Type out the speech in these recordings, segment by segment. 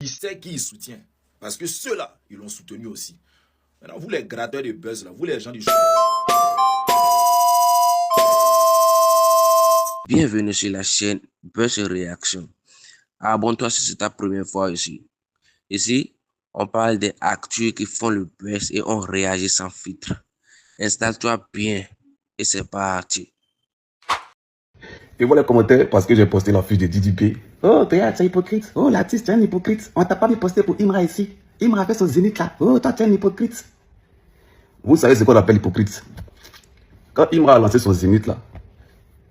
Il sait qui il soutient. Parce que ceux-là, ils l'ont soutenu aussi. Maintenant, vous les gratteurs de buzz, là, vous les gens du show. Bienvenue sur la chaîne Buzz Réaction. Abonne-toi si c'est ta première fois ici. Ici, on parle des actus qui font le buzz et on réagit sans filtre. Installe-toi bien et c'est parti. Et voilà les commentaires parce que j'ai posté la fiche de DDP. Oh, Théa, tu es hypocrite. Oh, l'artiste, tu es un hypocrite. On t'a pas mis posté pour Imra ici. Imra fait son zénith là. Oh, toi, tu es un hypocrite. Vous savez ce qu'on appelle hypocrite? Quand Imra a lancé son zénith là,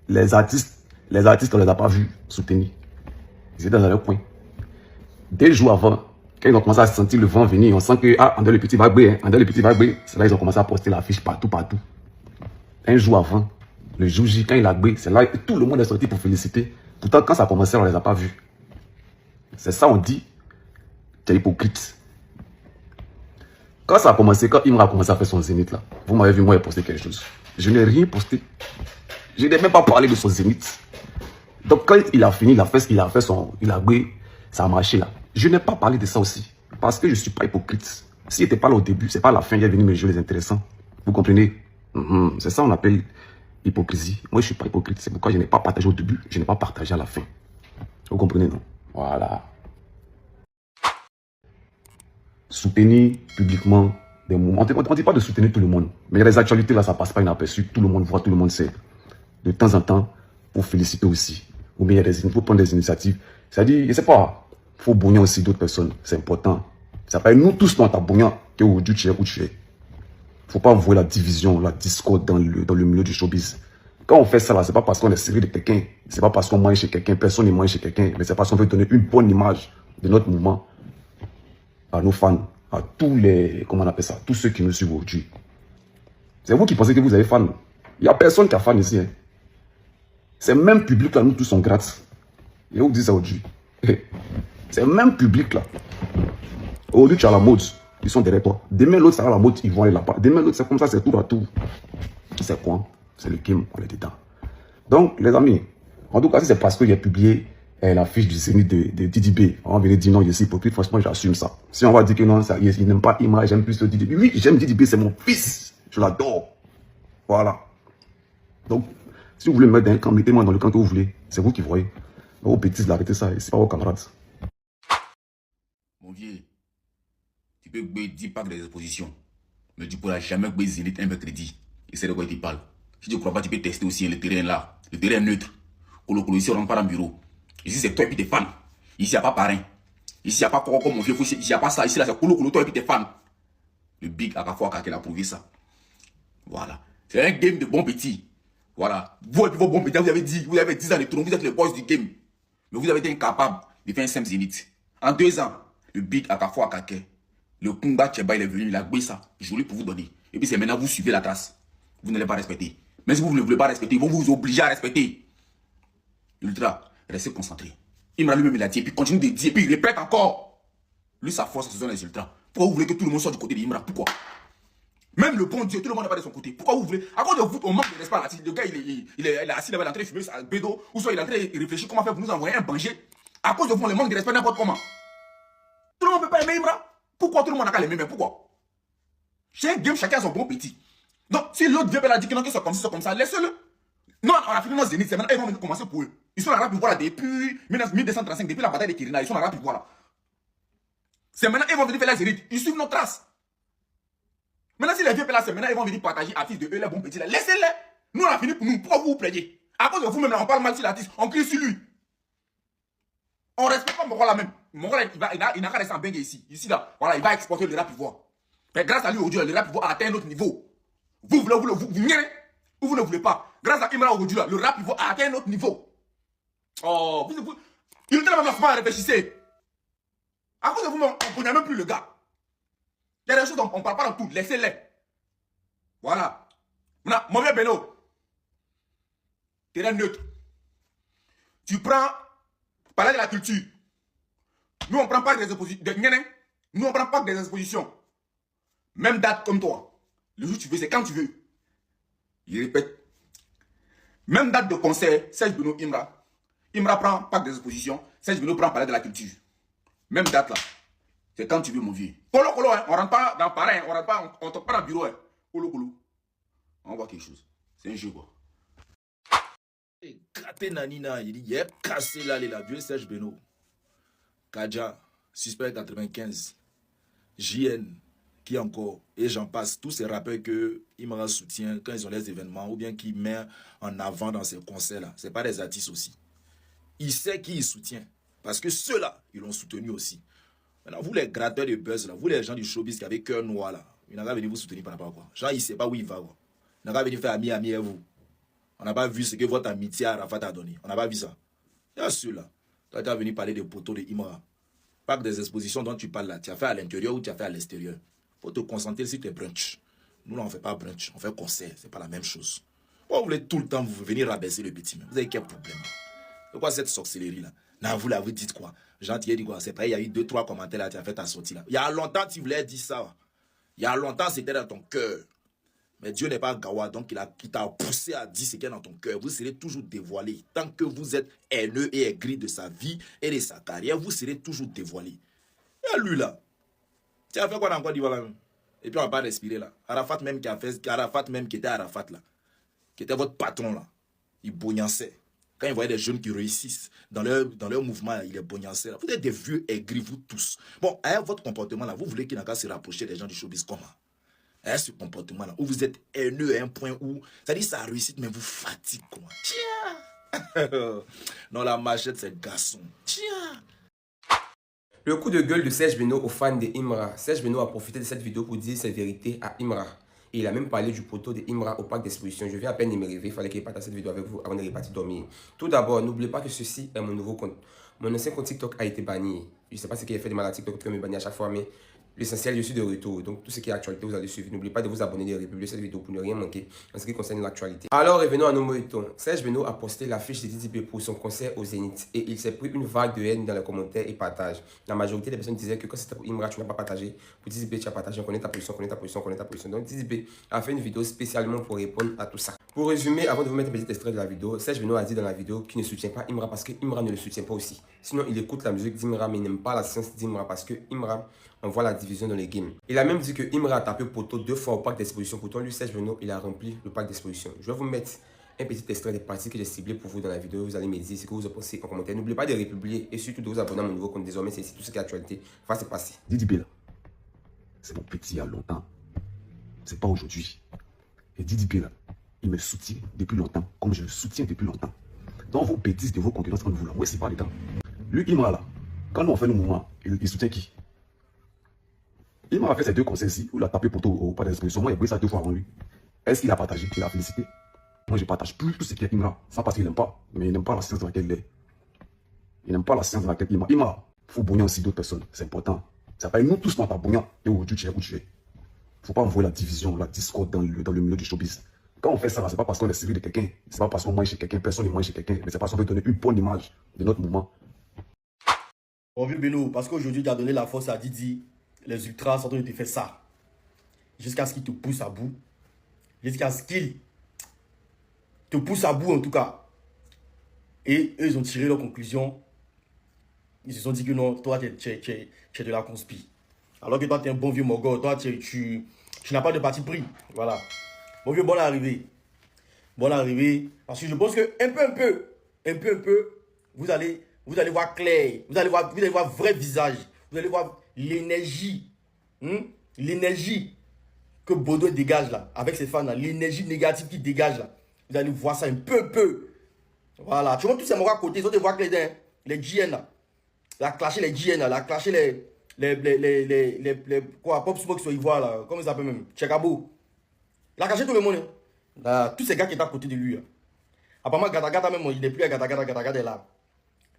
les artistes, on les a pas vus soutenir. Ils étaient dans leur coin. 2 jours avant, quand ils ont commencé à sentir le vent venir, on sent que, ah, André le petit va briller, André le petit va briller. C'est là qu'ils ont commencé à poster l'affiche partout. 1 jour avant, le jour J, quand il a brillé, c'est là que tout le monde est sorti pour féliciter. Pourtant, quand ça a commencé, on ne les a pas vus. C'est ça, on dit, tu es hypocrite. Quand ça a commencé, quand Imra a commencé à faire son zénith là, vous m'avez vu, moi, j'ai posté quelque chose. Je n'ai rien posté. Je n'ai même pas parlé de son zénith. Donc, quand il a fini, il a brillé, ça a marché là. Je n'ai pas parlé de ça aussi. Parce que je ne suis pas hypocrite. S'il n'était pas là au début, c'est pas à la fin, il est venu me jouer les intéressants. Vous comprenez? C'est ça qu'on appelle hypocrisie. Moi, je ne suis pas hypocrite. C'est pourquoi je n'ai pas partagé au début, je n'ai pas partagé à la fin. Vous comprenez, non? Voilà. Soutenir publiquement des mouvements. On ne dit pas de soutenir tout le monde. Mais il y a des actualités là, ça ne passe pas inaperçu. Tout le monde voit, tout le monde sait. De temps en temps, pour féliciter aussi. Ou bien il faut prendre des initiatives. C'est-à-dire, je ne sais pas, il faut bouillir aussi d'autres personnes. C'est important. Ça s'appelle nous tous dans ta bouillant que aujourd'hui tu es où tu es. Il ne faut pas envoyer la division, la discorde dans le milieu du showbiz. Quand on fait ça là, c'est pas parce qu'on est servi de quelqu'un. C'est pas parce qu'on mange chez quelqu'un. Personne ne mange chez quelqu'un. Mais c'est parce qu'on veut donner une bonne image de notre mouvement à nos fans, à tous les, comment on appelle ça, tous ceux qui nous suivent aujourd'hui. C'est vous qui pensez que vous avez fans. Il n'y a personne qui a fan ici. Hein. C'est même public là, nous tous on gratte. Et vous dites ça aujourd'hui. C'est même public là. Aujourd'hui tu as la mode, ils sont derrière toi. Demain l'autre sera la mode, ils vont aller là-bas. Demain l'autre c'est comme ça, c'est tour à tour. C'est quoi? C'est le game, on est dedans. Donc les amis, en tout cas si c'est parce que j'ai publié la fiche du zénith de DDB, on va venir dire non, je suis hypocrite, franchement j'assume ça. Si on va dire que non, ça, il n'aime pas Imra, j'aime plus le DDB. Oui, j'aime DDB, c'est mon fils. Je l'adore. Voilà. Donc, si vous voulez me mettre dans un camp, mettez-moi dans le camp que vous voulez. C'est vous qui voyez. Vos bêtises, arrêtez ça, c'est pas vos camarades. Mon vieux, tu peux gagner 10 packs des expositions, mais tu ne pourras jamais gagner Zénith un mercredi. Et c'est de quoi tu parles. Si tu ne crois pas, tu peux tester aussi le terrain là. Le terrain neutre. Colo, ici, on rentre pas dans le bureau. Ici, c'est toi et puis tes fans. Ici, il n'y a pas parrain. Ici, il n'y a pas quoi comme mon vieux. Ici, il n'y a pas ça. Ici, là, c'est Colo, toi et puis tes fans. Le Big Akafoua qui a prouvé ça. Voilà. C'est un game de bons petits. Voilà. Vous et puis vos bons petits, vous avez 10 ans de tournoi, vous êtes les boys du game. Mais vous avez été incapable de faire un simple Zénith. En 2 ans, le Big Akafoua Kake, le Kumba Cheba, il est venu, il a goué ça. Je voulais pour vous donner. Et puis c'est maintenant, vous suivez la trace. Vous n'allez pas respecter. Mais si vous ne voulez pas respecter, ils vont vous obliger à respecter. Ultra, restez concentré. Imra lui-même, il a dit, et puis continue de dire, et puis il répète encore. Lui, sa force, ce sont les ultras. Pourquoi vous voulez que tout le monde soit du côté d'Imra? Pourquoi? Même le bon Dieu, tout le monde n'est pas de son côté. Pourquoi vous voulez? À cause de vous, on manque de respect là. Le gars, il est assis là-bas, il est en train de fumer un bédo, ou soit il est en train de réfléchir comment faire pour nous envoyer un banger. À cause de vous, on le manque de respect n'importe comment. Tout le monde ne peut pas aimer Imra. Pourquoi tout le monde n'a qu'à l'aimer? Mais pourquoi? Chez un game, chacun a son bon petit. Donc, si l'autre vient dire que non, que c'est comme ça, laissez-le. Non, on a fini nos zéniths, c'est maintenant, ils vont commencer pour eux. Ils sont là, puis voilà, depuis 1235, depuis la bataille de Kirina, ils sont là, puis voilà. C'est maintenant, ils vont venir faire la zénith. Ils suivent nos traces. Maintenant, si les vieux là, c'est maintenant, ils vont venir partager à de eux, les bons petits là. Laissez-les. Nous, on a fini pour nous. Pourquoi vous vous plaignez? À cause de vous-même, on parle mal sur l'artiste, on crie sur lui. On ne respecte pas Mokro là même. Mokro, il n'a qu'à rester en bengue ici. Ici là, voilà, il va exporter le rap ivoire. Mais grâce à lui, aujourd'hui, le rap ivoire a atteint un autre niveau. Vous voulez, ou vous ne voulez pas. Grâce à Imra aujourd'hui, le rap ivoire a atteint un autre niveau. Oh, il est tellement à réfléchir. À cause de vous, on ne connaît même plus le gars. Il y a des choses dont on ne parle pas dans tout. Laissez-les. Voilà. Maintenant, mon vieux Beno, terrain neutre. Tu prends, parler de la culture. Nous, on ne prend pas des expositions. Nous, on ne prend pas des expositions. Même date comme toi. Le jour que tu veux, c'est quand tu veux. Il répète. Même date de concert, Serge Beno Imra. Imra prend pas des expositions. Serge Beno prend parler de la culture. Même date là. C'est quand tu veux, mon vieux. Colo, colo, hein. On rentre pas dans pareil, hein. On rentre pas, on toque pas dans le bureau. Hein. Colo, colo. On voit quelque chose. C'est un jeu, quoi. Gratter Nanina, il dit, il est cassé là, la vieux Serge Beno. Kadja, suspect 95. JN, qui encore, et j'en passe, tous ces rappeurs que Imra soutient quand ils ont les événements ou bien qui met en avant dans ces concerts-là. Ce n'est pas des artistes aussi. Il sait qui il soutient. Parce que ceux-là, ils l'ont soutenu aussi. Maintenant, vous les gratteurs de buzz, là, vous les gens du showbiz qui avaient cœur noir, là, il n'a pas venu vous soutenir par rapport à quoi. Genre, il ne sait pas où il va. Quoi. Il n'a pas venu faire ami et vous. On n'a pas vu ce que votre amitié à Arafat a donné. On n'a pas vu ça. Il y a ceux-là. Toi, tu es venu parler des poteaux de Imra. Pas que des expositions dont tu parles là. Tu as fait à l'intérieur ou tu as fait à l'extérieur. Il faut te concentrer sur tes brunchs. Nous, là, on ne fait pas brunch. On fait concert. Ce n'est pas la même chose. Pourquoi vous voulez tout le temps vous venir rabaisser le petit? Vous avez quel problème? C'est quoi cette sorcellerie-là? Non, vous là, vous dites quoi? Jean, tu as dit quoi? C'est pas, il y a eu 2-3 commentaires là, tu as fait ta sortie là. Il y a longtemps, tu voulais dire ça. Il y a longtemps, c'était dans ton cœur. Mais Dieu n'est pas Gawa, donc il t'a poussé à dire ce qu'il y a dans ton cœur. Vous serez toujours dévoilé. Tant que vous êtes haineux et aigri de sa vie et de sa carrière, vous serez toujours dévoilé. Et lui là, tu as fait quoi dans Côte d'Ivoire là même? Et puis on va pas respirer là. Arafat même qui a fait, Arafat même qui était Arafat là, qui était votre patron là, il bognassait. Quand il voyait des jeunes qui réussissent dans leur mouvement, il est bognassé. Vous êtes des vieux aigris, vous tous. Bon, avec votre comportement là, vous voulez qu'il n'a qu'à se rapprocher des gens du showbiz comment? Ce comportement-là, où vous êtes haineux à un point où, ça dit ça réussit, mais vous fatigue, quoi. Tiens! Non, la machette, c'est garçon. Tiens! Le coup de gueule de Serge Beno aux fans de Imra. Serge Beno a profité de cette vidéo pour dire ses vérités à Imra. Et il a même parlé du poteau de Imra au parc d'exposition. Je viens à peine de me réveiller, il fallait qu'il partage cette vidéo avec vous avant de repartir dormir. Tout d'abord, n'oubliez pas que ceci est mon nouveau compte. Mon ancien compte TikTok a été banni. Je ne sais pas ce qui a fait de mal à TikTok pour me bannir à chaque fois, mais l'essentiel, je suis de retour. Donc, tout ce qui est actualité, vous allez suivre. N'oubliez pas de vous abonner et de republier cette vidéo pour ne rien manquer en ce qui concerne l'actualité. Alors, revenons à nos moutons. Serge Beno a posté l'affiche de Didi B pour son concert au Zénith. Et il s'est pris une vague de haine dans les commentaires et partages. La majorité des personnes disaient que quand c'était pour Imra, tu n'as pas partagé. Pour Didi B, tu as partagé. On connaît ta position, on connaît ta position, on connaît ta position. Donc, Didi B a fait une vidéo spécialement pour répondre à tout ça. Pour résumer, avant de vous mettre un petit extrait de la vidéo, Serge Beno a dit dans la vidéo qu'il ne soutient pas Imra parce que Imra ne le soutient pas aussi. Sinon, il écoute la musique d'Imra, mais il n'aime pas la science d'Imra parce que Imra envoie la division dans les games. Il a même dit que Imra a tapé poteau 2 fois au parc d'exposition. Pourtant, lui, Serge Beno, il a rempli le parc d'exposition. Je vais vous mettre un petit extrait des parties que j'ai ciblées pour vous dans la vidéo. Vous allez me dire ce que vous en pensez en commentaire. N'oubliez pas de republier et surtout de vous abonner à mon nouveau compte. Désormais, c'est ici tout ce qui est actualité va se passer. Didi B là, c'est mon petit il y a longtemps. C'est pas aujourd'hui. Et Didi B là, il me soutient depuis longtemps, comme je le soutiens depuis longtemps. Dans vos bêtises de vos concurrences entre vous là, ouais, c'est pas les temps. Lui, Imra là, quand nous on fait nos mouvements, il soutient qui? Il m'a fait ces 2 concerts ici, où il a tapé poteau au pas d'exposition. Moi, il a pris ça 2 fois avant lui. Est-ce qu'il a partagé? Il a félicité. Moi, je partage plus tout ce qui est Imra. Ça parce qu'il n'aime pas. Mais il n'aime pas la science dans laquelle il est. Il n'aime pas la science dans laquelle il est. Imra, il faut bouillir aussi d'autres personnes. C'est important. Ça fait nous tous, on t'a bouillant. Et aujourd'hui, tu es où tu es. Il ne faut pas envoyer la division, la discorde dans le milieu du showbiz. Quand on fait ça, ce n'est pas parce qu'on est servi de quelqu'un. Ce n'est pas parce qu'on mange chez quelqu'un. Personne ne mange chez quelqu'un. Mais c'est parce qu'on veut donner une bonne image de notre mouvement. Bon, vieux Beno, parce qu'aujourd'hui, tu as donné la force à Didi. Les ultras sont en train de te faire ça. Jusqu'à ce qu'ils te poussent à bout. Jusqu'à ce qu'ils te poussent à bout, en tout cas. Et eux, ils ont tiré leur conclusion. Ils se sont dit que non, toi, tu es de la conspi. Alors que toi, tu es un bon vieux mogol. Toi, tu n'as pas de parti pris. Voilà. Bon vieux, bonne arrivée. Bonne arrivée. Parce que je pense que un peu, vous allez voir clair. Vous allez voir vrai visage. Vous allez voir l'énergie. L'énergie que Bodo dégage là. Avec ses fans là. L'énergie négative qu'il dégage là. Vous allez voir ça un peu. Voilà. Tu vois tous ces morts à côté. Ils ont des voix claires. Les GN là. Il a clashé les GN là. Il a clashé les quoi, Pop Smoke sur Ivoire là. Comment ils s'appellent même? Tchekabo. Il a caché tout le monde. Là, tous ces gars qui étaient à côté de lui. Là. Apparemment, Gata même, il n'est plus à Gata est là.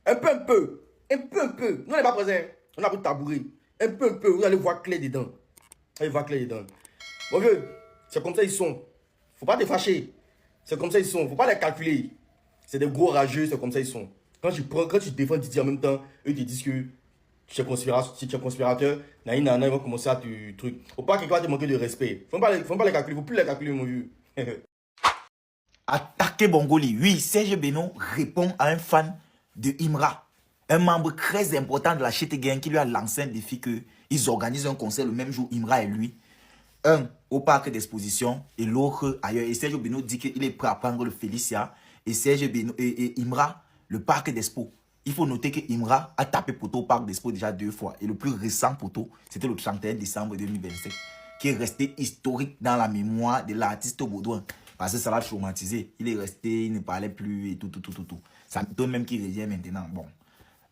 Un peu. Nous, on n'est pas présents. On a pris le tabouret. Un peu. Vous allez voir clair dedans. Vous allez voir clair dedans. Bon vieux, c'est comme ça ils sont. Faut pas te fâcher. C'est comme ça ils sont. Faut pas les calculer. C'est des gros rageux, c'est comme ça ils sont. Quand tu défends Didi en même temps, eux te disent que tu es conspirateur, ils vont commencer à te truc. Faut pas que quelqu'un te manque de respect. Faut pas les calculer, faut plus les calculer, mon vieux. Attaquer Bongoli. Oui, Serge Beno répond à un fan de Imra. un membre très important de la Chete Gang qui lui a lancé un défi qu'ils organisent un concert le même jour, Imra et lui. Un au parc d'exposition et l'autre ailleurs. Et Serge Beno dit qu'il est prêt à prendre le Félicia et Serge Beno et Imra, le parc d'expo. Il faut noter que Imra a tapé poteau au parc d'expo déjà 2 fois. Et le plus récent poteau, c'était le 31 décembre 2027, qui est resté historique dans la mémoire de l'artiste Baudouin. Parce que ça l'a traumatisé. Il est resté, il ne parlait plus et tout. Ça m'étonne même qu'il revient maintenant. Bon,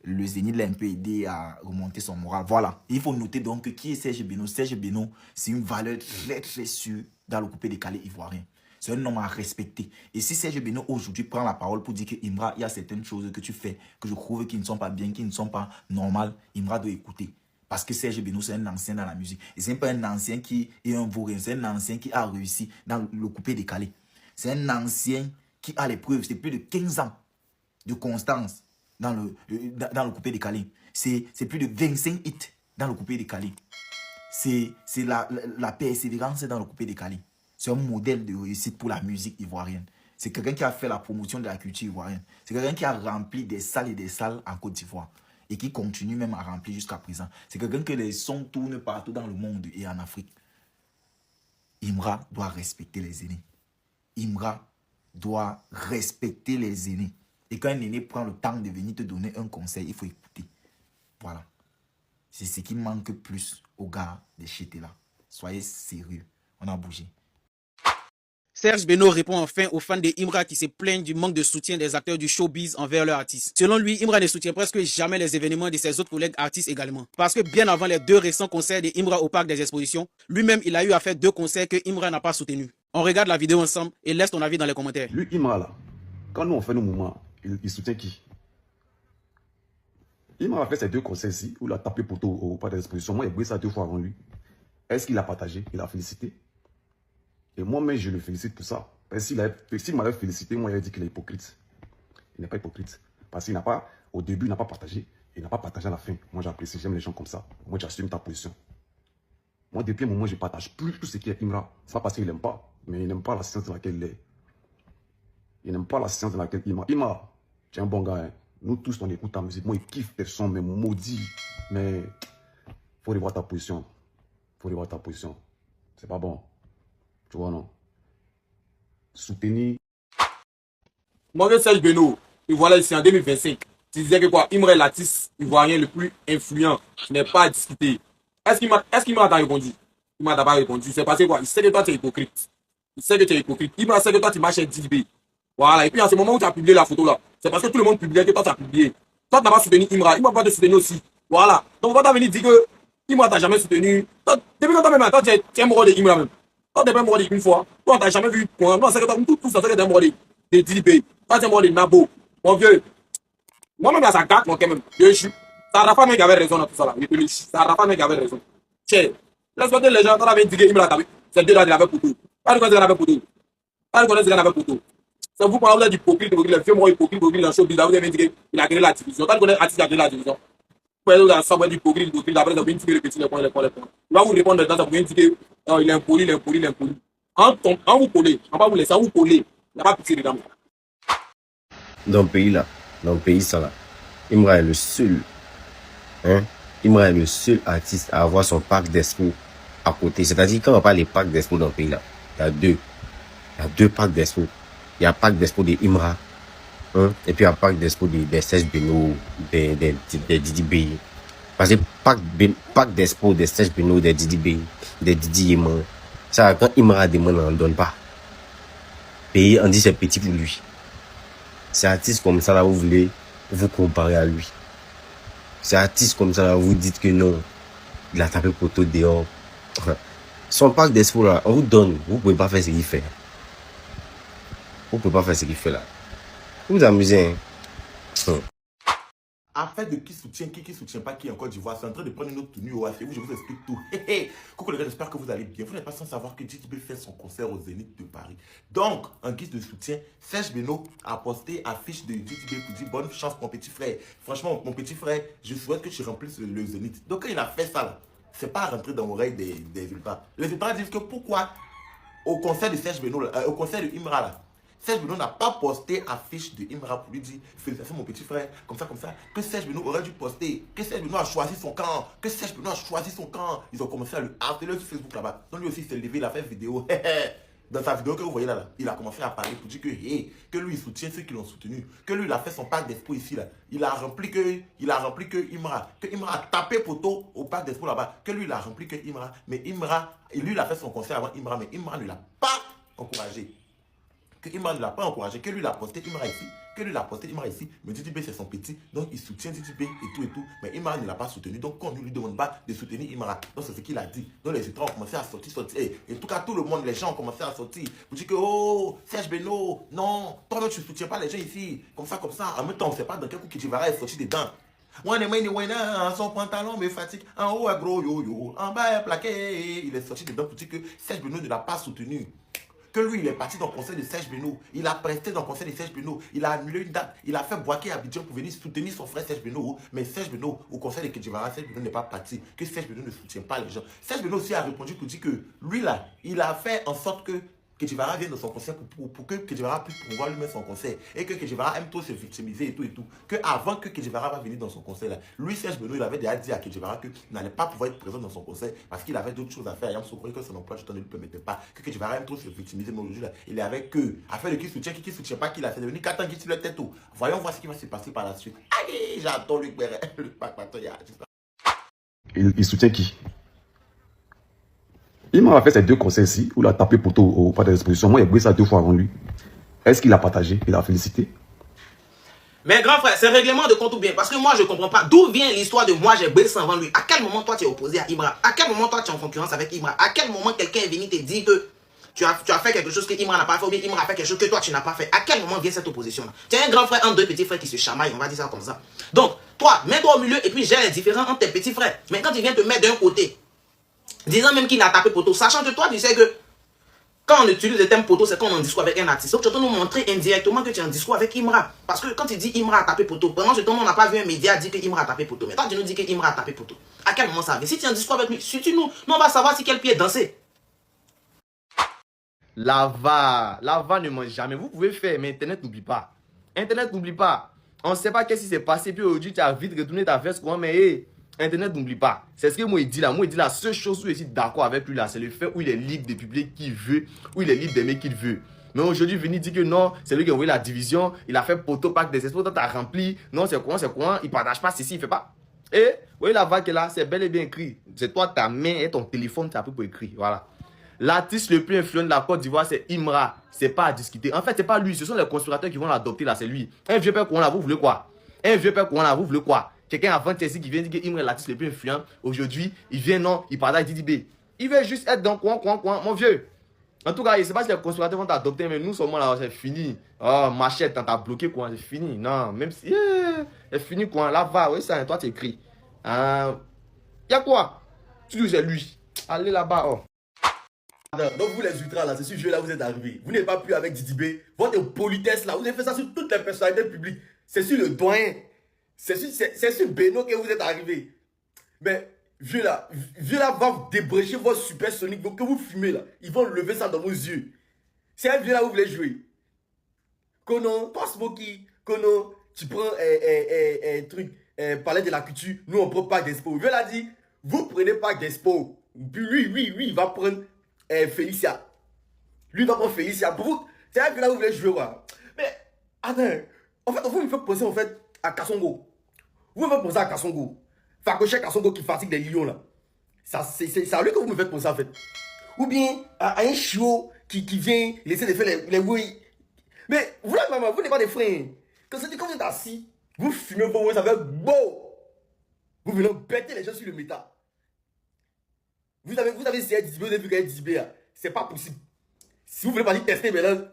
le Zénith l'a un peu aidé à remonter son moral. Voilà. Il faut noter donc que qui est Serge Beno. Serge Beno, c'est une valeur très sûre dans le coupé-décalé ivoirien. C'est un homme à respecter. Et si Serge Beno aujourd'hui prend la parole pour dire que Imra, il y a certaines choses que tu fais que je trouve qui ne sont pas bien, qui ne sont pas normales, Imra doit écouter. Parce que Serge Beno, c'est un ancien dans la musique. Et ce n'est pas un ancien qui est un vaurien, c'est un ancien qui a réussi dans le coupé-décalé. C'est un ancien qui a les preuves. C'est plus de 15 ans de constance dans le coupé-décalé. C'est plus de 25 hits dans le coupé-décalé. C'est la persévérance dans le coupé-décalé. C'est un modèle de réussite pour la musique ivoirienne. C'est quelqu'un qui a fait la promotion de la culture ivoirienne. C'est quelqu'un qui a rempli des salles et des salles en Côte d'Ivoire. Et qui continue même à remplir jusqu'à présent. C'est quelqu'un que les sons tournent partout dans le monde et en Afrique. Imra doit respecter les aînés. Imra doit respecter les aînés. Et quand un aîné prend le temps de venir te donner un conseil, il faut écouter. Voilà. C'est ce qui manque plus aux gars de Chete là. Soyez sérieux. On a bougé. Serge Beno répond enfin aux fans de Imra qui se plaignent du manque de soutien des acteurs du showbiz envers leurs artistes. Selon lui, Imra ne soutient presque jamais les événements de ses autres collègues artistes également. Parce que bien avant les 2 récents concerts de Imra au Parc des Expositions, lui-même il a eu à faire 2 concerts que Imra n'a pas soutenus. On regarde la vidéo ensemble et laisse ton avis dans les commentaires. Lui, Imra là, quand nous on fait nos moments, il soutient qui? Imra a fait ces 2 concerts ici, où il a tapé poteau au Parc des Expositions. Moi, il a brillé ça 2 fois avant lui. Est-ce qu'il a partagé? Il a félicité? Et moi-même, je le félicite pour ça. S'il m'avait félicité, moi, il a dit qu'il est hypocrite. Il n'est pas hypocrite. Parce qu'il n'a pas, au début, il n'a pas partagé. Il n'a pas partagé à la fin. Moi, j'apprécie, j'aime les gens comme ça. Moi, j'assume ta position. Moi, depuis un moment, je ne partage plus tout ce qui est Imra. Ce n'est pas parce qu'il n'aime pas, mais il n'aime pas la science dans laquelle il est. Il n'aime pas la science dans laquelle Imra. Imra, tu es un bon gars. Hein. Nous tous, on écoute ta musique. Moi, il kiffe tes sons, mais maudit. Mais il faut revoir ta position. Il faut revoir ta position. C'est pas bon. Tu vois, non? Soutenir. Moi, je Serge Beno. Et voilà, ici en 2025. Tu disais que quoi? Imra est l'artiste ivoirien le plus influent. Je n'ai pas à discuter. Est-ce qu'il m'a répondu? Il m'a d'abord répondu. C'est parce que quoi? Il sait que toi, tu es hypocrite. Il sait que tu es hypocrite. Imra sait que toi, tu marches chez DB. Voilà. Et puis, en ce moment où tu as publié la photo là, c'est parce que tout le monde publiait que toi, tu as publié. Toi, tu n'as pas soutenu Imra. Imra va te soutenir aussi. Voilà. Donc, on va venir dire que Imra t'a jamais soutenu. Toi, depuis quand toi-même, toi, tu es amoureux de Imra même. Toi, tu n'es pas amoureux une fois. Toi, tu n'as jamais vu. Non, c'est que toi, tout ça, c'est que tu es amoureux de DB. Toi, tu es amoureux de Nabo. Mon vieux. Moi-même, là, ça gâte, moi, quand même. Je suis. Ça Rafa mec avait raison dans tout ça là. Ça Rafa mec avait raison. Tiens, laisse-moi dire les gens, quand on avait dit qu'il me l'a c'est 2 là, il avait pour tout. Pas de quoi il avait pour tout. Pas de quoi il avait pour tout. C'est vous, quand vous êtes hypocrite, les films hypocrite, dans le show, vous avez dit qu'il a créé la division. Pas de quoi l'artiste a créé la division. Vous pouvez vous savoir du hypocrite, après, vous avez dit répéter les points. Il va vous répondre dans ça, vous pouvez dire qu'il est impoli. En vous coller, on va vous laisser, vous coller. Il n'y a pas pitié dedans. Dans le pays là, dans le pays ça là, Imra est le seul. Hein? Imra est le seul artiste à avoir son parc d'expo à côté. C'est-à-dire, quand on parle des parcs d'expo dans le pays là, il y a 2. Il y a 2 parcs d'expo. Il y a le parc d'expo de Imra. Hein? Et puis il y a le parc d'expo de Serge Beno, de Didi Bey. Parce que parc d'expo de Serge Beno, de Didi Bey, de Didi Yeman. Ça, quand Imra demande, on ne donne pas. Pays, on dit c'est petit pour lui. C'est artiste comme ça là, vous voulez vous comparer à lui. C'est artiste comme ça là, vous dites que non, il a tapé poteau dehors. Son parc d'expo là, on vous donne, vous pouvez pas faire ce qu'il fait. Vous pouvez pas faire ce qu'il fait là. Vous vous amusez, hein? Afin de qui soutient pas qui en Côte d'Ivoire, c'est en train de prendre une autre tenue au AFC où je vous explique tout. Coucou les gars, j'espère que vous allez bien. Vous n'êtes pas sans savoir que DJB fait son concert au Zénith de Paris. Donc, en guise de soutien, Serge Beno a posté affiche de DJB pour dire bonne chance mon petit frère. Franchement, mon petit frère, je souhaite que tu remplisses le Zénith. Donc, quand il a fait ça là, c'est pas rentré dans l'oreille des ultras. Les ultras disent que pourquoi au concert de Serge Beno, au concert de Imra là, Serge Beno n'a pas posté affiche de Imra pour lui dire félicitations mon petit frère, comme ça, que Serge Beno aurait dû poster, que Serge Beno a choisi son camp, Ils ont commencé à le harceler sur Facebook là-bas. Donc lui aussi s'est levé, il a fait une vidéo. Dans sa vidéo que vous voyez là, il a commencé à parler pour dire que, que lui il soutient ceux qui l'ont soutenu, que lui il a fait son parc d'expo ici là. Il a rempli que Imra a tapé poteau au parc d'expo là-bas, que lui il a rempli que Imra, mais Imra, lui il a fait son concert avant Imra, mais Imra ne l'a pas encouragé. Que Imra ne l'a pas encouragé, que lui il a posté Imra ici, mais Didi B c'est son petit, donc il soutient Didi B et tout, mais Imra ne l'a pas soutenu, donc quand on ne lui demande pas de soutenir Imra, donc c'est ce qu'il a dit, donc les étrangers ont commencé à sortir, et en tout cas tout le monde, les gens ont commencé à sortir, pour dire que oh, Serge Beno, non, toi-même tu ne soutiens pas les gens ici, comme ça, en même temps on ne sait pas dans quel coup Kedjivara est sorti dedans. Son pantalon me fatigue, en haut un gros yo-yo, en bas un plaqué, il est sorti dedans pour dire que Serge Beno ne l'a pas soutenu. Que lui, il est parti dans le conseil de Serge Beno. Il a presté dans le conseil de Serge Beno. Il a annulé une date. Il a fait Boaké à Abidjan pour venir soutenir son frère Serge Beno. Mais Serge Beno, au conseil de Kedjivara, Serge Beno n'est pas parti. Que Serge Beno ne soutient pas les gens. Serge Beno aussi a répondu pour dire que lui, là, il a fait en sorte que Kedjivara vienne dans son conseil pour que Kedjivara puisse pouvoir lui mettre son conseil. Et que Kedjivara aime trop se victimiser et tout. Que avant que Kedjivara va venir dans son conseil, là, lui, Serge Beno, il avait déjà dit à Kedjivara qu'il n'allait pas pouvoir être présent dans son conseil parce qu'il avait d'autres choses à faire. Il que son emploi du temps ne lui permettait pas. Que Kedjivara aime trop se victimiser. Mais aujourd'hui, là, il est avec eux. Afin de qui soutient, qui soutient pas, qu'il a fait devenir Katan qui sur le tête. Voyons voir ce qui va se passer par la suite. Allez, j'adore Luc Béret. Il soutient qui? Il m'a fait ces deux conseils ici, où il a tapé poteau au pas d'exposition. Moi, il a oublié ça 2 fois avant lui. Est-ce qu'il a partagé? Il a félicité? Mais grand frère, c'est règlement de compte ou bien? Parce que moi, je ne comprends pas. D'où vient l'histoire de moi, j'ai baissé avant lui? À quel moment, toi, tu es opposé à Imra? À quel moment, toi, tu es en concurrence avec Imra? À quel moment, quelqu'un est venu te dire que tu as fait quelque chose que Imra n'a pas fait ou bien Imra a fait quelque chose que toi, tu n'as pas fait? À quel moment vient cette opposition-là? Tu es un grand frère entre 2 petits frères qui se chamaillent, on va dire ça comme ça. Donc, toi, mets-toi au milieu et puis gère les différends entre tes petits frères. Mais quand il vient te mettre d'un côté, disant même qu'il a tapé poteau, sachant que toi, tu sais que quand on utilise le thème poteau, c'est quand on est en discours avec un artiste. Donc, tu dois nous montrer indirectement que tu es en discours avec Imra. Parce que quand il dit Imra a tapé poteau, pendant ce temps, on n'a pas vu un média dire que Imra a tapé poteau. Mais toi, tu nous dis que Imra a tapé poteau. À quel moment ça vient? Si tu es en discours avec lui, si tu nous on va savoir si quel pied danser. Lava ne mange jamais. Vous pouvez faire, mais Internet n'oublie pas. Internet n'oublie pas. On ne sait pas qu'est-ce qui s'est passé. Puis aujourd'hui, tu as vite retourné ta veste. Mais hey, Internet n'oublie pas. C'est ce que moi il dit là. Moi il dit la seule chose où je suis d'accord avec lui là, c'est le fait où il est libre de publier qui veut, où il est libre d'aimer qui veut. Mais aujourd'hui, venir dire que non, c'est lui qui a envoyé la division, il a fait poteau pack des espoirs, tu as rempli. Non, c'est quoi, il partage pas ceci, il fait pas. Et vous voyez la vague là, c'est bel et bien écrit. C'est toi, ta main et ton téléphone, tu as pris pour écrire. Voilà. L'artiste le plus influent de la Côte d'Ivoire, c'est Imra. C'est pas à discuter. En fait, c'est pas lui, ce sont les conspirateurs qui vont l'adopter là, c'est lui. Un vieux père qu'on a, vous voulez quoi? Vous voulez quoi? Quelqu'un avant Chelsea qui vient dire que Imra est l'artiste le plus influent. Aujourd'hui, il vient, non, il parle à Didi B. Il veut juste être dans coin, mon vieux. En tout cas, je ne sais pas si les conspirateurs vont t'adopter, mais nous, seulement là, c'est fini. Oh, Machette, t'as bloqué quoi, c'est fini. Non, même si. C'est fini quoi, là, va, oui, ça, toi, t'écris. Y'a quoi? Tu dis c'est lui. Allez là-bas, oh. Donc vous les ultras là, c'est ce jeu là vous êtes arrivés. Vous n'êtes pas plus avec Didi B. Votre politesse là, vous avez fait ça sur toutes les personnalités publiques. C'est sur le doyen. C'est sur Beno que vous êtes arrivés. Mais vieux là va vous débrécher votre supersonique. Donc que vous fumez là, ils vont lever ça dans vos yeux. C'est un vieux là où vous voulez jouer. Kono, toi Smokey, Kono, tu prends un truc, palais de la culture. Nous on prend pas d'expo. Vieux là dit, vous prenez pas d'expo. Puis lui, il va prendre Félicia. Lui va prendre Félicia. Pour vous, c'est un vieux là où vous voulez jouer quoi. Mais attends, en fait, vous me faites penser en fait à Kassongo. Vous me faites penser à Kassongo. Fakoche Kassongo qui fatigue les lions là. C'est à lui que vous me faites penser en fait. Ou bien à un chiot qui vient laisser de faire les bruits. Mais vous là, maman, vous n'êtes pas des frères. Quand vous êtes assis, vous fumez vos bruits, ça fait beau. Vous venez bêter les gens sur le méta. Vous avez essayé de Didi B, vous avez vu qu'il y a Didi B là. C'est pas possible. Si vous voulez pas dire tester maintenant.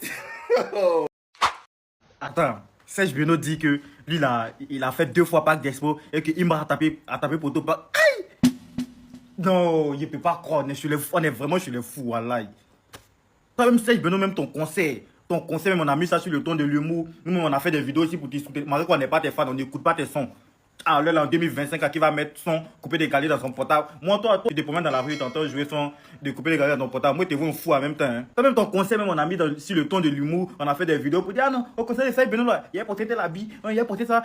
Attends. Serge Beno dit que lui là, il a fait 2 fois Parc d'Expo et que Imra a tapé poteau. Aïe! Non, il ne peut pas croire. On est vraiment chez les fous, wallahi. Toi-même, Serge Beno, même ton conseil, même on a mis ça sur le ton de l'humour. Nous-mêmes, on a fait des vidéos aussi pour te soutenir. Malgré qu'on n'est pas tes fans, on n'écoute pas tes sons. Ah, là, en 2025, qui va mettre son coupé décalé dans son portable. Moi, toi, tu te promènes dans la rue, t'entends jouer son découpé décalé dans ton portable. Moi, tu es un fou en même temps. Hein. Toi, même ton conseil, même on a mis sur le ton de l'humour, on a fait des vidéos pour dire, ah non, au conseil de Serge Beno, il a porté tel habit, il a porté ça,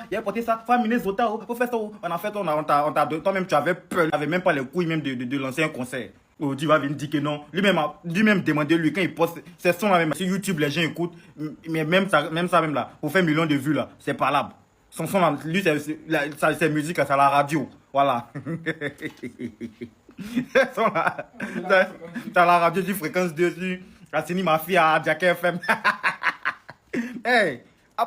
famille Zota, faut faire ça. On a fait, toi-même, tu avais peur, tu n'avais même pas les couilles même de lancer un concert. Tu vas venir dire que non. Lui-même demandé, lui, quand il poste, c'est son même. Sur YouTube, les gens écoutent, mais même ça là, pour faire millions de vues là, c'est parlable. Son son, lui, c'est musique, c'est la radio. Voilà. T'as la radio sur fréquence 2 sur la Cini Mafia à Jack FM. Hey,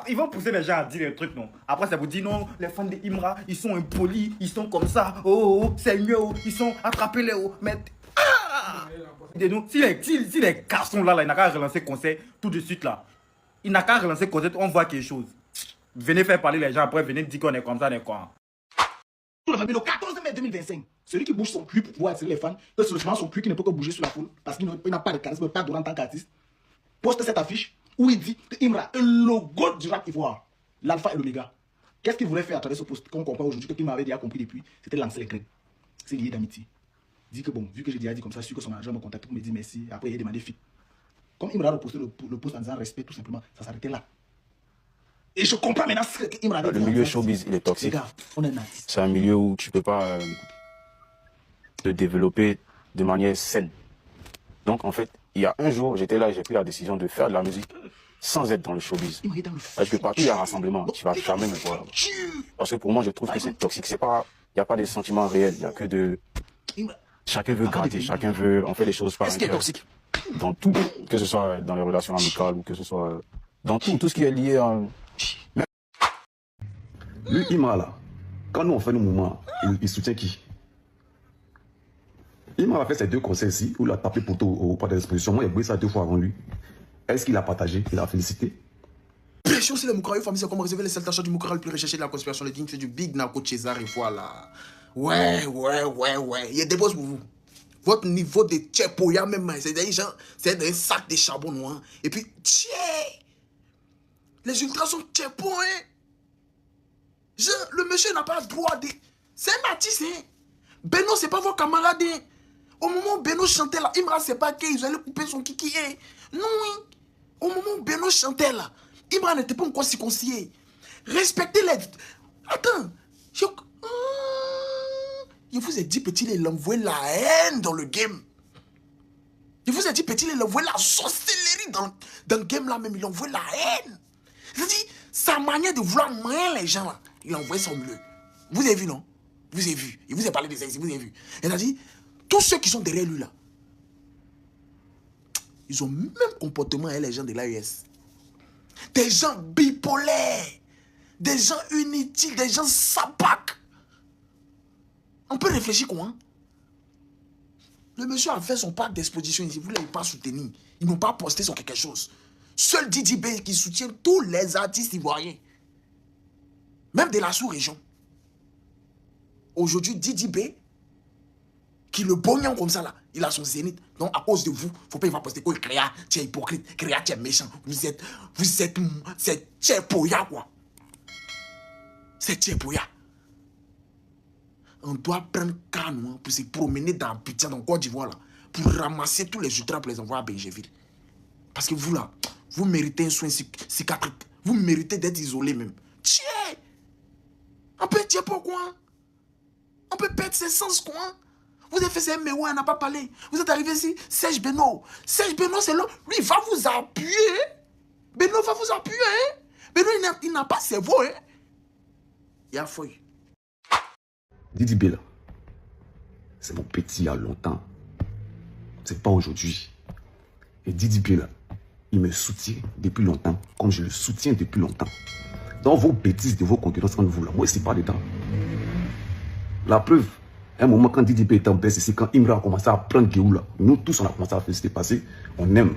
ils vont pousser les gens à dire des trucs, non. Après, ça vous dit non, les fans de Imra, ils sont impolis, ils sont comme ça. Oh, c'est mieux, ils sont attrapés les hauts. Mais. Ah! Si les garçons là, il n'a qu'à relancer le concert tout de suite là. Il n'a qu'à relancer le concert, on voit quelque chose. Venez faire parler les gens, après venez dire qu'on est comme ça, on est quoi. Le 14 mai 2025, celui qui bouge son cul pour pouvoir attirer les fans, que seulement son cul qui ne peut que bouger sur la foule, parce qu'il n'a pas de charisme, pas d'oran en tant qu'artiste, poste cette affiche où il dit que Imra est le logo du rap ivoire, l'alpha et l'oméga. Qu'est-ce qu'il voulait faire à travers ce poste qu'on comprend aujourd'hui, que Imra avait déjà compris depuis, c'était lancer les graines. C'est lié d'amitié. Dit que bon, vu que j'ai déjà dit comme ça, je suis que son agent me contacte pour me dire merci, après il a demandé fit. Comme Imra a reposté le poste en disant respect, tout simplement, ça s'arrêtait là. Et je comprends maintenant ce que Imra a dit. Le milieu showbiz, il est toxique. C'est un milieu où tu ne peux pas te développer de manière saine. Donc en fait, il y a un jour, j'étais là et j'ai pris la décision de faire de la musique sans être dans le showbiz. Parce que partout il y a un rassemblement, tu ne vas jamais me voir. Parce que pour moi, je trouve que c'est toxique. Il n'y a pas de sentiments réels, il n'y a que de... Chacun veut gratter, chacun veut... On fait les choses par intérêt. Est-ce qu'il est toxique? Dans tout, que ce soit dans les relations amicales ou que ce soit... Dans tout ce qui est lié à... Lui, Imra là, quand nous on fait nos mouvements, il soutient qui? Imra a fait ces deux concerts ici, où il a tapé poteau au pas d'exposition. Moi, il a brûlé ça 2 fois avant lui. Est-ce qu'il a partagé? Il a félicité? Pression, c'est le Moukara, famille, c'est comme réserver les seuls tâches du Moukara le plus recherché de la conspiration. Le digne, c'est du big narco de César et voilà. Ouais. Il y a des boss pour vous. Votre niveau de tchepoya même, c'est un sac de charbon noir. Et puis, les ultras sont tchepo, hein. Le monsieur n'a pas le droit de... C'est un artiste, hein. Beno, c'est pas vos camarades, hein. Au moment où Beno chantait là, Imra, c'est pas qu'ils allaient couper son kiki, hein. Non, hein. Au moment où Beno chantait là, Imra n'était pas encore circoncis. Respectez les... Attends. Je vous ai dit, petit, il envoie la haine dans le game. Je vous ai dit, petit, il envoie la sorcellerie dans le game là même. Il envoie la haine. C'est-à-dire, sa manière de vouloir manier les gens là, il envoie son bleu. Vous avez vu, non? Vous avez vu. Il vous a parlé de ça ici, vous avez vu. C'est-à-dire, tous ceux qui sont derrière lui là, ils ont le même comportement avec les gens de l'AES. Des gens bipolaires, des gens inutiles, des gens sapac. On peut réfléchir quoi, hein? Le monsieur a fait son parc d'exposition ici, vous ne l'avez pas soutenu. Ils n'ont pas posté sur quelque chose. Seul Didi B qui soutient tous les artistes ivoiriens. Même de la sous-région. Aujourd'hui, Didi B, qui le bognon comme ça là, il a son zénith. Donc à cause de vous, faut pas y va poster quoi, Créa, tu es hypocrite, Créa, tu es méchant. C'est Tchepoya quoi. C'est Tchepoya. On doit prendre canne pour se promener dans Abidjan, dans Côte d'Ivoire là, pour ramasser tous les ultras pour les envoyer à Benjeville. Parce que vous là, vous méritez un soin psychiatrique. Vous méritez d'être isolé même. Tiens! On peut dire pourquoi? On peut perdre ses sens quoi? Vous avez fait ça, mais ouais, on n'a pas parlé. Vous êtes arrivé ici, Serge Beno. Serge Beno, c'est l'homme. Lui, il va vous appuyer. Beno va vous appuyer. Hein? Beno, il n'a pas cerveau. Hein? Il y a fouille. Didi B là, c'est mon petit il y a longtemps. C'est pas aujourd'hui. Et Didi B là, il me soutient depuis longtemps, comme je le soutiens depuis longtemps. Dans vos bêtises de vos concurrences entre vous là, moi c'est pas dedans. La preuve, un moment quand Didi B était en baisse ici, quand Imra a commencé à prendre Guéou là, nous tous on a commencé à féliciter passer, on aime.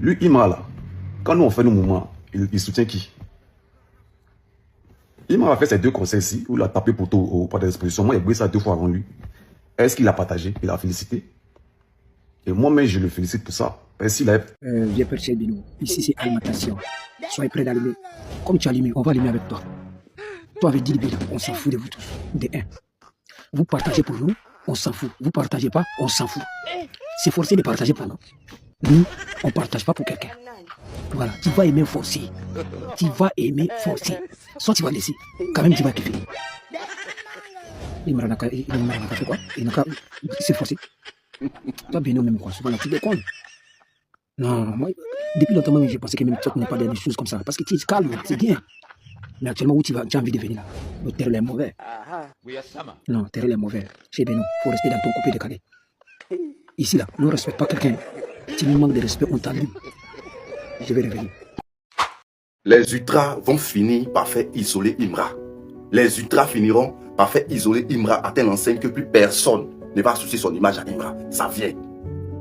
Lui Imra là, quand nous on fait nos mouvements, il soutient qui? Il m'a fait ces deux concerts ici, où il a tapé poteau au pas d'exposition. Moi, il a brûlé ça 2 fois avant lui. Est-ce qu'il a partagé? Il a félicité. Et moi-même, je le félicite pour ça. Parce qu'il a... Viens Serge Beno. Ici, c'est alimentation. Soyez prêts d'allumer. Comme tu as allumé, on va allumer avec toi. Toi avec Didi Béla, on s'en fout de vous tous. De un. Vous partagez pour nous, on s'en fout. Vous partagez pas, on s'en fout. C'est forcé de partager pour nous. Nous, on partage pas pour quelqu'un. Voilà, tu vas aimer forcer. Tu vas aimer forcer. Soit tu vas laisser. Quand même, tu vas kiffer. Il m'a fait quoi? C'est forcé. Toi, bien, non, même quoi. Souvent, là, tu déconnes. Non, moi, depuis longtemps, moi, j'ai pensé que même toi, tu n'es pas des choses comme ça. Parce que tu es calme, c'est bien. Mais actuellement, où tu vas, tu as envie de venir là. Le terrain est mauvais. Non, le terrain est mauvais. Chez Beno, il faut rester dans ton coupé de cadet. Ici, là, ne respecte pas quelqu'un. Si nous manque de respect, on t'allume. Je vais revenir. Les ultras vont finir par faire isoler Imra. Les ultras finiront par faire isoler Imra à telle enseigne que plus personne ne va associer son image à Imra. Ça vient.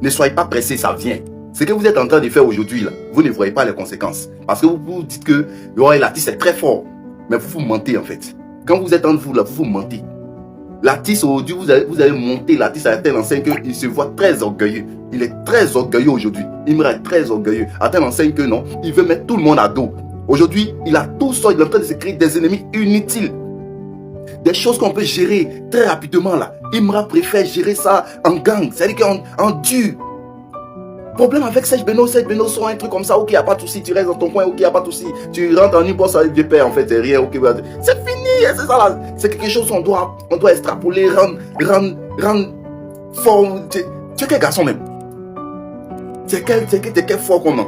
Ne soyez pas pressés, ça vient. Ce que vous êtes en train de faire aujourd'hui, là, vous ne voyez pas les conséquences. Parce que vous dites que l'artiste est très fort. Mais vous mentez en fait. Quand vous êtes entre vous, là, vous mentez. L'artiste aujourd'hui, vous avez monté l'artiste à telle enseigne qu'il se voit très orgueilleux. Il est très orgueilleux aujourd'hui. Imra est très orgueilleux. À telle enseigne que non, il veut mettre tout le monde à dos. Aujourd'hui, il a tout ça, il est en train de se créer des ennemis inutiles. Des choses qu'on peut gérer très rapidement là. Imra préfère gérer ça en gang, c'est-à-dire qu'en dur. Problème avec Serge Beno soit un truc comme ça, ok, y a pas de souci, tu restes dans ton coin, ok, y a pas de souci, tu rentres en boss avec des pères, en fait, c'est rien, ok, c'est fini, c'est ça là, c'est quelque chose qu'on doit extrapoler, rendre fort. Tu es quel garçon même? Tu es quel fort qu'on a?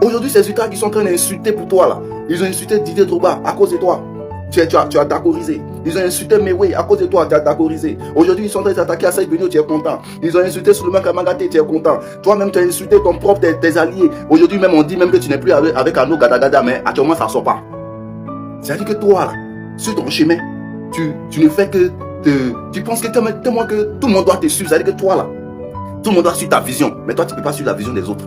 Aujourd'hui, ces ultras qui sont en train d'insulter pour toi là, ils ont insulté Didier Drogba à cause de toi. Tu as d'accorisé. Ils ont insulté Mewe à cause de toi, tu as d'accorisé. Aujourd'hui, ils sont en train d'attaquer à Serge Beno, tu es content. Ils ont insulté Souleymane Kamagaté, tu es content. Toi-même, tu as insulté ton propre, tes alliés. Aujourd'hui, même, on dit même que tu n'es plus avec Arnaud Gadagada, mais actuellement, ça ne sort pas. C'est-à-dire que toi, là, sur ton chemin, tu ne fais que tu penses que tellement que tout le monde doit te suivre. C'est-à-dire que toi, là, tout le monde doit suivre ta vision. Mais toi, tu ne peux pas suivre la vision des autres.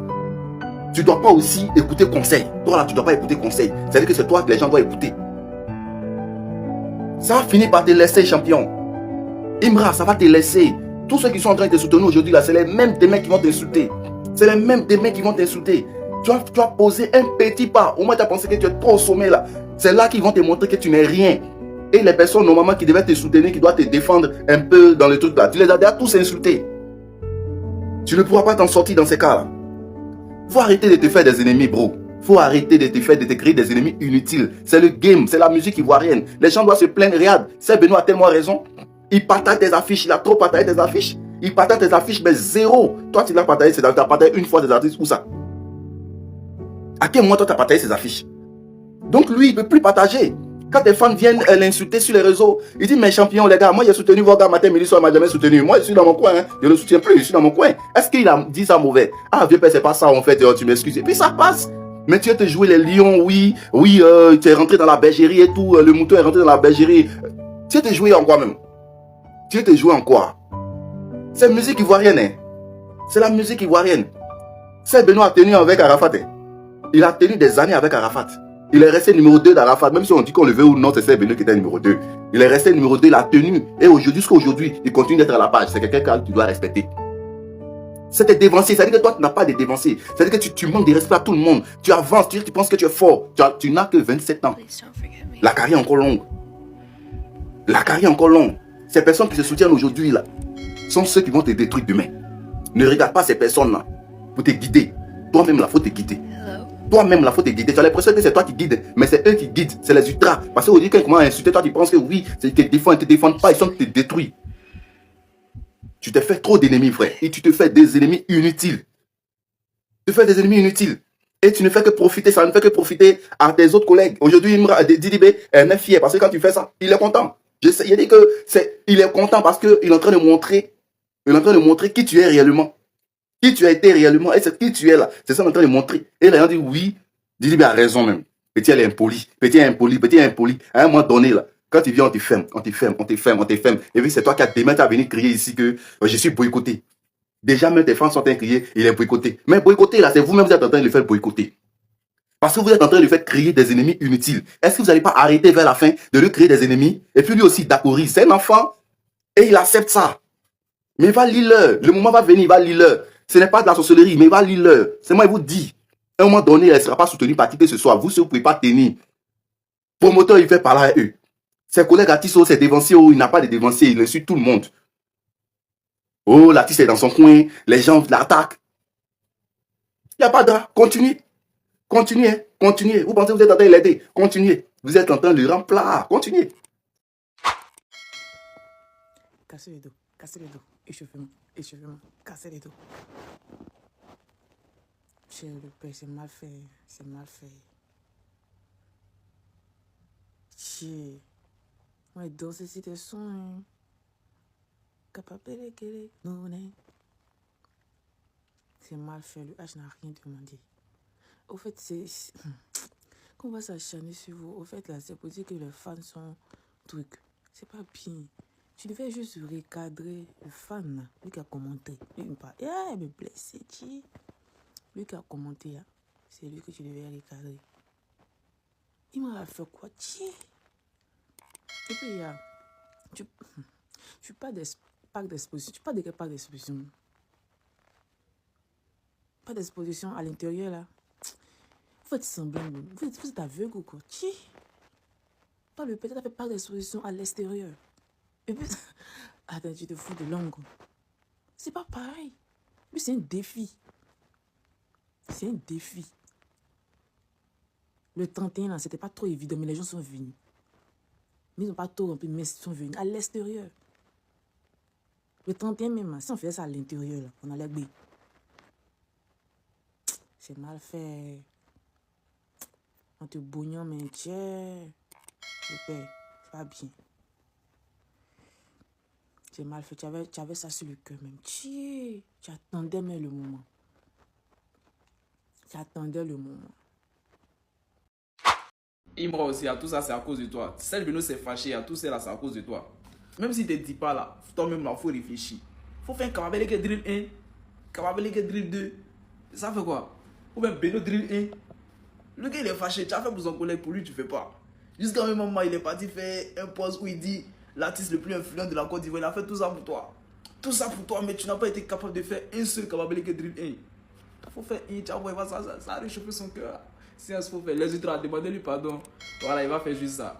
Tu ne dois pas aussi écouter conseil. Toi, là, tu ne dois pas écouter conseil. C'est-à-dire que c'est toi que les gens doivent écouter. Ça va finir par te laisser, champion. Imra, ça va te laisser. Tous ceux qui sont en train de te soutenir aujourd'hui, là, c'est les mêmes des mecs qui vont t'insulter. C'est les mêmes des mecs qui vont t'insulter. Tu as posé un petit pas. Au moins, tu as pensé que tu es trop au sommet, là. C'est là qu'ils vont te montrer que tu n'es rien. Et les personnes, normalement, qui devaient te soutenir, qui doivent te défendre un peu dans le truc, là, tu les as déjà tous insultés. Tu ne pourras pas t'en sortir dans ces cas-là. Faut arrêter de te faire des ennemis, bro. Faut arrêter de te créer des ennemis inutiles. C'est le game, c'est la musique ivoirienne. Les gens doivent se plaindre. Regarde, Serge Beno a tellement raison. Il partage tes affiches, il a trop partagé tes affiches. Il partage tes affiches, mais zéro. Toi, tu l'as partagé, tu as partagé une fois tes affiches. Où ça? À quel moment toi, tu as partagé ces affiches? Donc lui, il ne peut plus partager. Quand tes fans viennent l'insulter sur les réseaux, il dit, mais champion, les gars, moi, j'ai soutenu vos gars matin, midi, soir, il m'a jamais soutenu. Moi, je suis dans mon coin, hein. Je ne le soutiens plus, je suis dans mon coin. Est-ce qu'il a dit ça mauvais? Ah, vieux père, c'est pas ça, en fait, tu m'excuses. Et puis ça passe. Mais tu as te jouer les lions, oui, tu es rentré dans la bergerie et tout, le mouton est rentré dans la bergerie. Tu as te jouer en quoi même? Tu as te jouer en quoi? C'est la musique ivoirienne, hein. C'est la musique ivoirienne. Serge Beno a tenu avec Arafat, hein. Il a tenu des années avec Arafat. Il est resté numéro 2 d'Arafat, même si on dit qu'on le veut ou non, c'est Serge Beno qui était numéro 2. Il est resté numéro 2, il a tenu. Et aujourd'hui, jusqu'à aujourd'hui, il continue d'être à la page. C'est quelqu'un que tu dois respecter. C'était dévancé, c'est-à-dire que toi, tu n'as pas de dévancé. C'est-à-dire que tu manques de respect à tout le monde. Tu avances, tu penses que tu es fort. Tu n'as que 27 ans. La carrière est encore longue. La carrière est encore longue. Ces personnes qui se soutiennent aujourd'hui, là, sont ceux qui vont te détruire demain. Ne regarde pas ces personnes-là pour te guider. Toi-même, là, il faut te guider. Toi-même, là, il faut te guider. Tu as l'impression que c'est toi qui guides, mais c'est eux qui guident. C'est les ultras. Parce qu'aujourd'hui, quand ils commencent à insulter, toi, tu penses que oui, ils te défendent pas, ils sont te détruits. Tu te fais trop d'ennemis, frère. Et tu te fais des ennemis inutiles. Tu te fais des ennemis inutiles. Et tu ne fais que profiter, ça ne fait que profiter à tes autres collègues. Aujourd'hui, Didi B est fier parce que quand tu fais ça, il est content. Il dit que il est content parce qu'il est en train de montrer, qui tu es réellement. Qui tu as été réellement. Et c'est qui tu es là. C'est ça qu'il est en train de montrer. Et les gens disent oui, Didi B a raison même. Petit, elle est impoli. Petit est impoli. À un moment donné, là. Quand tu viens, on te ferme. Et puis c'est toi qui as demain, tu as venu crier ici que je suis boycotté. Déjà, même tes fans sont en train de crier, il est boycotté. Mais boycotté, là, c'est vous-même qui êtes en train de le faire boycotter. Parce que vous êtes en train de le faire créer des ennemis inutiles. Est-ce que vous n'allez pas arrêter vers la fin de lui créer des ennemis? Et puis lui aussi, d'accorder. C'est un enfant et il accepte ça. Mais il va lire. Le moment va venir, il va lire. Ce n'est pas de la sorcellerie, mais il va lire. C'est moi, il vous dit. À un moment donné, elle ne sera pas soutenue par qui que ce soit. Vous, si vous ne pouvez pas tenir. Promoteur, il fait parler à eux. Ses collègues artistes, c'est dévancier, il n'a pas de dévancier, il insulte tout le monde. Oh, l'artiste est dans son coin, les gens l'attaquent. Il n'y a pas de... Continuez. Continuez, continuez. Vous pensez que vous êtes en train de l'aider? Continuez. Vous êtes en train de le rendre plat. Continuez. Cassez les dos, échauffement, cassez les dos. Cher le père, c'est mal fait, Chier. Ouais, danser si t'es son. Capable de querer, non, c'est mal fait, le H n'a rien demandé. Au fait, c'est... Qu'on va s'acharner sur vous. Au fait, là, c'est pour dire que les fans sont trucs. C'est pas bien. Tu devais juste recadrer le fan, là. Lui qui a commenté. Lui, il parle. Il me blesse, lui qui a commenté, là. C'est lui que tu devais recadrer. Il m'a fait quoi? Et puis, tu parles de parc d'exposition. Tu parles de quel parc d'exposition? Pas d'exposition à l'intérieur, là. Vous faites semblant, vous êtes aveugle ou quoi? Pas le peut-être fait parc d'exposition à l'extérieur. Et puis, attends, tu te fous de l'angle. C'est pas pareil. Mais c'est un défi. C'est un défi. Le 31, là, c'était pas trop évident, mais les gens sont venus. Mais ils n'ont pas trop rempli, mais ils sont venus à l'extérieur. Le 31 même, si on faisait ça à l'intérieur, là, on allait gagner. C'est mal fait. On te bouillon, mais tiens. Le père, c'est pas bien. C'est mal fait. Tu avais ça sur le cœur même. Tu attendais même le moment. Tu attendais le moment. Imra aussi, à tout ça, c'est à cause de toi. Serge Beno s'est fâché, à tout ça, c'est à cause de toi. Même si tu ne te dis pas là, toi-même, il faut réfléchir. Il faut faire un Kababeleke drill 1, Kababeleke drill 2. Ça fait quoi? Ou bien Beno drill 1. Le gars, il est fâché. Tu as fait pour son collègue, pour lui, tu ne fais pas. Jusqu'à un moment, il est parti faire un post où il dit l'artiste le plus influent de la Côte d'Ivoire, il a fait tout ça pour toi. Tout ça pour toi, mais tu n'as pas été capable de faire un seul Kababeleke drill 1. Il faut faire un, tu vois, ça a réchauffé son cœur. Si il faut faire les ultras, demandez-lui pardon. Voilà, il va faire juste ça.